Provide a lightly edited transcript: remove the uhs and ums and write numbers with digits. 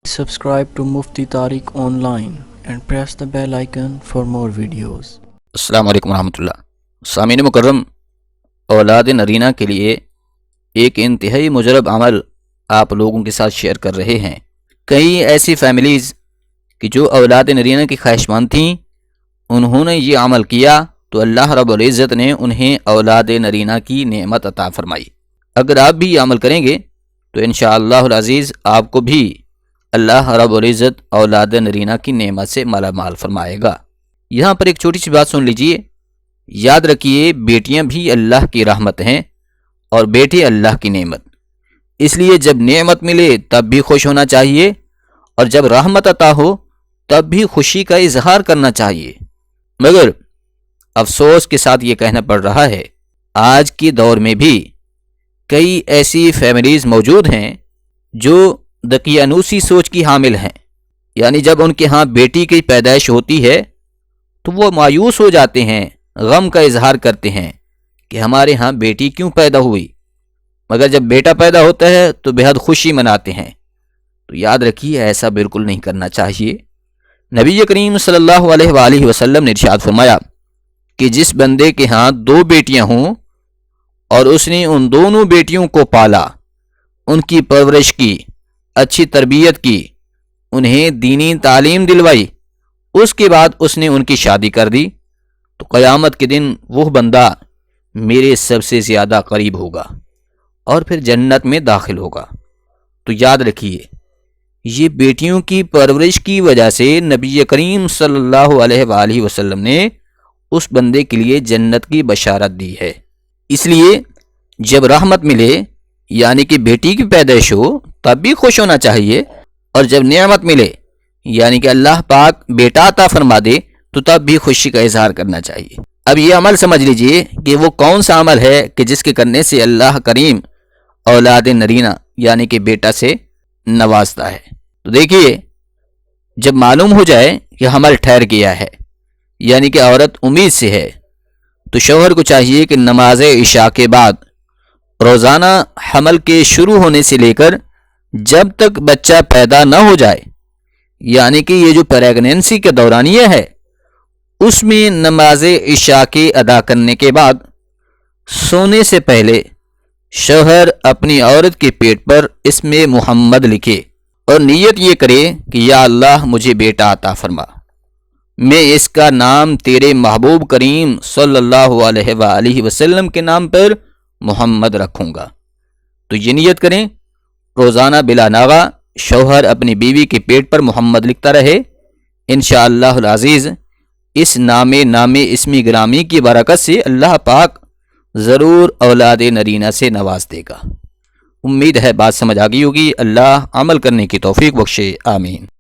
Subscribe to Mufti Tariq Online and press the bell icon for more videos. السلام علیکم ورحمۃ اللہ. سامعین مکرم، اولاد نرینہ کے لیے ایک انتہائی مجرب عمل آپ لوگوں کے ساتھ شیئر کر رہے ہیں. کئی ایسی فیملیز کہ جو اولاد نرینہ کی خواہشمند تھیں، انہوں نے یہ عمل کیا تو اللہ رب العزت نے انہیں اولاد نرینہ کی نعمت عطا فرمائی. اگر آپ بھی یہ عمل کریں گے تو انشاءاللہ العزیز آپ کو بھی اللہ رب العزت اولاد نرینہ کی نعمت سے مالا مال فرمائے گا. یہاں پر ایک چھوٹی سی بات سن لیجئے. یاد رکھیے، بیٹیاں بھی اللہ کی رحمت ہیں اور بیٹے اللہ کی نعمت. اس لیے جب نعمت ملے تب بھی خوش ہونا چاہیے، اور جب رحمت عطا ہو تب بھی خوشی کا اظہار کرنا چاہیے. مگر افسوس کے ساتھ یہ کہنا پڑ رہا ہے، آج کے دور میں بھی کئی ایسی فیملیز موجود ہیں جو دقیانوسی سوچ کی حامل ہیں. یعنی جب ان کے ہاں بیٹی کی پیدائش ہوتی ہے تو وہ مایوس ہو جاتے ہیں، غم کا اظہار کرتے ہیں کہ ہمارے ہاں بیٹی کیوں پیدا ہوئی، مگر جب بیٹا پیدا ہوتا ہے تو بہت خوشی مناتے ہیں. تو یاد رکھیے، ایسا بالکل نہیں کرنا چاہیے. نبی کریم صلی اللہ علیہ وآلہ وسلم نے ارشاد فرمایا کہ جس بندے کے ہاں 2 بیٹیاں ہوں اور اس نے ان دونوں بیٹیوں کو پالا، ان کی پرورش کی، اچھی تربیت کی، انہیں دینی تعلیم دلوائی، اس کے بعد اس نے ان کی شادی کر دی، تو قیامت کے دن وہ بندہ میرے سب سے زیادہ قریب ہوگا اور پھر جنت میں داخل ہوگا. تو یاد رکھیے، یہ بیٹیوں کی پرورش کی وجہ سے نبی کریم صلی اللہ علیہ وآلہ وسلم نے اس بندے کے لیے جنت کی بشارت دی ہے. اس لیے جب رحمت ملے، یعنی کہ بیٹی کی پیدائش ہو، تب بھی خوش ہونا چاہیے، اور جب نعمت ملے، یعنی کہ اللہ پاک بیٹا عطا فرما دے، تو تب بھی خوشی کا اظہار کرنا چاہیے. اب یہ عمل سمجھ لیجئے کہ وہ کون سا عمل ہے کہ جس کے کرنے سے اللہ کریم اولاد نرینہ یعنی کہ بیٹا سے نوازتا ہے. تو دیکھیے، جب معلوم ہو جائے کہ حمل ٹھہر گیا ہے، یعنی کہ عورت امید سے ہے، تو شوہر کو چاہیے کہ نماز عشاء کے بعد روزانہ حمل کے شروع ہونے سے لے کر جب تک بچہ پیدا نہ ہو جائے، یعنی کہ یہ جو پریگنینسی کا دورانیہ ہے، اس میں نماز عشاء کے ادا کرنے کے بعد سونے سے پہلے شوہر اپنی عورت کے پیٹ پر اسم محمد لکھے اور نیت یہ کرے کہ یا اللہ مجھے بیٹا عطا فرما، میں اس کا نام تیرے محبوب کریم صلی اللہ علیہ وآلہ وسلم کے نام پر محمد رکھوں گا. تو یہ نیت کریں، روزانہ بلا ناغہ شوہر اپنی بیوی کے پیٹ پر محمد لکھتا رہے. انشاءاللہ العزیز اس نام اسمی گرامی کی برکت سے اللہ پاک ضرور اولاد نرینہ سے نواز دے گا. امید ہے بات سمجھ آ گئی ہوگی. اللہ عمل کرنے کی توفیق بخشے. آمین.